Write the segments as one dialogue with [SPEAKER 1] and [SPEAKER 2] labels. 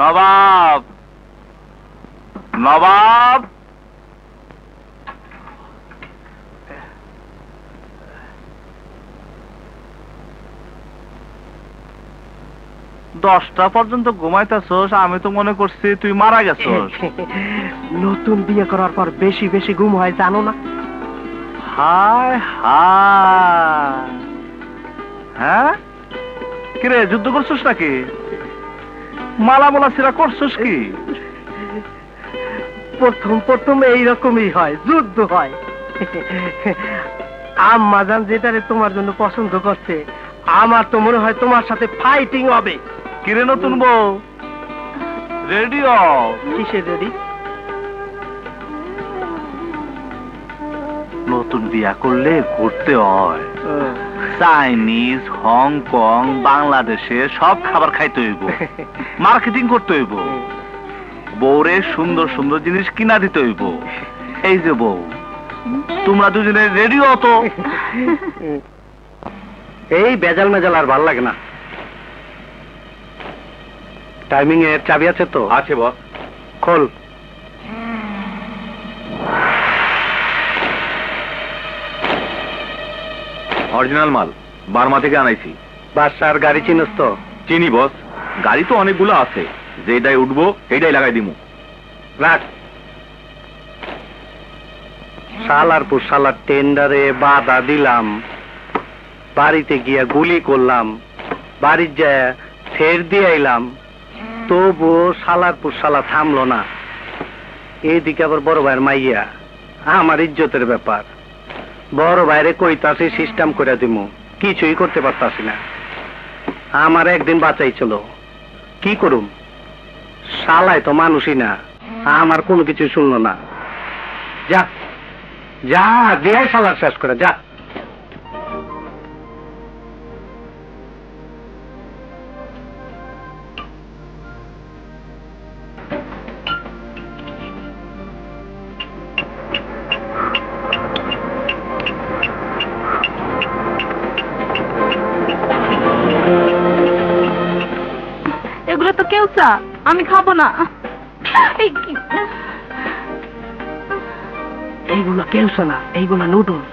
[SPEAKER 1] নবাব নবাব, 10টা পর্যন্ত ঘুমাইতেছস, আমি তো মনে করছি তুই মারা গেছস।
[SPEAKER 2] নতুন বিয়ে করার পর বেশি বেশি ঘুম হয় জানো না?
[SPEAKER 1] হায় হায়, হ্যাঁ কিরে যুদ্ধ করছস নাকি? মালা মোলা সিরা করছস কি?
[SPEAKER 2] প্রথম প্রথম এইরকমই হয়, যুদ্ধ হয়। আম্মা জান যেটারে তোমার জন্য পছন্দ করছে, আমার তো মনে হয় তোমার সাথে ফাইটিং হবে।
[SPEAKER 1] কিরে নতুন বউ, রেডি হও।
[SPEAKER 2] কিসের রেডি?
[SPEAKER 1] নতুন বিয়া করলে ঘুরতে হয়, চাইনিজ, হংকং, বাংলাদেশে সব খাবার খাইতে হইব, মার্কেটিং করতে হইব, বউরে সুন্দর সুন্দর জিনিস কিনা দিতে হইব। এই যে বউ, তোমরা দুজনে রেডি হতো।
[SPEAKER 2] এই বেজাল মেজাল আর ভাল লাগে না। টাইমিং এর চাবি আছে তো?
[SPEAKER 1] আছে বস।
[SPEAKER 2] খোল।
[SPEAKER 1] অরিজিনাল মাল, বার্মা থেকে আনাইছি।
[SPEAKER 2] বাসার গাড়ি চিনস তো?
[SPEAKER 1] চিনি বস, গাড়ি তো অনেকগুলো আছে, যেটাই উঠবো সেইটাই লাগাই দিমু।
[SPEAKER 2] রাখ। শালার পর শালার টেন্ডারে বাধা দিলাম, বাড়িতে গিয়া গুলি করলাম, বাড়ির যায় ফের দিয়ে আইলাম, তবু শালার পর শালা থামলো না। এইদিকে আবার বড় ভাইয়ের মাইয়া, আমার ইজ্জতের ব্যাপার। বড় ভাইরে কইতাছি সিস্টেম করে দিমু, কিছুই করতে পারতাছি না। আমার একদিন বাঁচাই ছিল, কি করুম? শালাই তো মানুষই না, আমার কোনো কিছু শুনলো না। যা যা, দিয়ে শালার শেষ করে যা।
[SPEAKER 3] এগুলো তো কেউ চা, আমি খাবো না।
[SPEAKER 2] এইগুলো কেউছে না, এইগুলো নুডলস,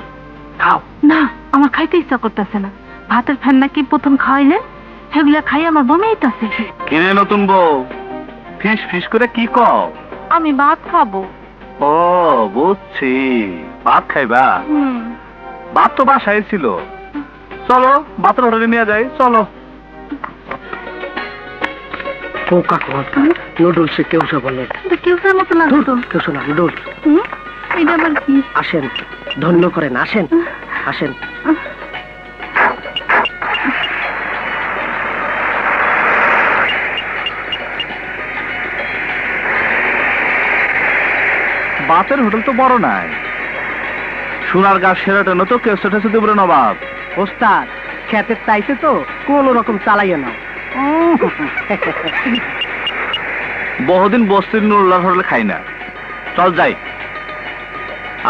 [SPEAKER 2] খাও।
[SPEAKER 3] না, আমার খাইতে ইচ্ছা করতেছে না। ভাতের ফ্যান নাকি প্রথম খাওয়াইলে, সেগুলা খাই আমার বমি হইতাছে।
[SPEAKER 1] কিরে নতুন বউ, ফিস ফিস করে কি কও?
[SPEAKER 3] আমি ভাত খাবো।
[SPEAKER 1] ও বুঝছি, ভাত খাইবা? ভাত তো বাসায় ছিল, চলো ভাতের হোটেলে নিয়ে যাই, চলো।
[SPEAKER 2] নুডলসে কেউসা বলে,
[SPEAKER 3] কেউসার মতো লাগতো তো।
[SPEAKER 2] কেউসা না, নুডলস।
[SPEAKER 3] এটা আবার কি?
[SPEAKER 2] আসেন, ধন্য করেন, আসেন আসেন।
[SPEAKER 1] ভাতের হোটেল তো বড় নাই, সোনার গাছ সেরাটানো তো কেউ সেটা দেব নবাব।
[SPEAKER 2] ওস্তাদ খেতে চাইছে তো কোন রকম চালাইয়া না।
[SPEAKER 1] বহুদিন বস্তির নুরুল্লাহ হোটেলে খাই না, চল যাই,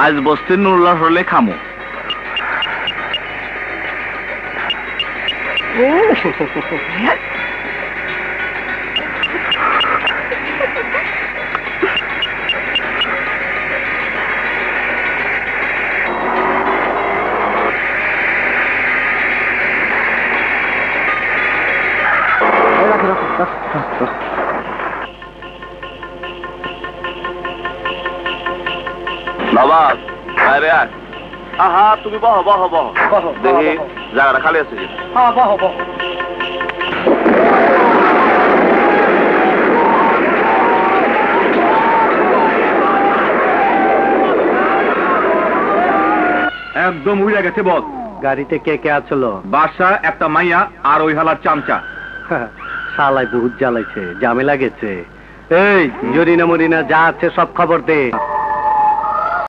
[SPEAKER 1] আজ বস্তির নুরুল্লাহ হোটেলে খামো। নবাব, আরে আহা তুমি বহ বহ বহ, দেখি জায়গাটা খালি আছে।
[SPEAKER 2] হ্যাঁ বহ বহ।
[SPEAKER 1] একদম উড়ে গেছে বস।
[SPEAKER 2] গাড়িতে কে কে আসলো?
[SPEAKER 1] বাদশা, একটা মাইয়া আর ওই হালার চামচা।
[SPEAKER 2] শালায় বহুত জ্বালাইছে, ঝামেলা গেছে। এই জরিনা মরিনা যা আছে সব খবর দে।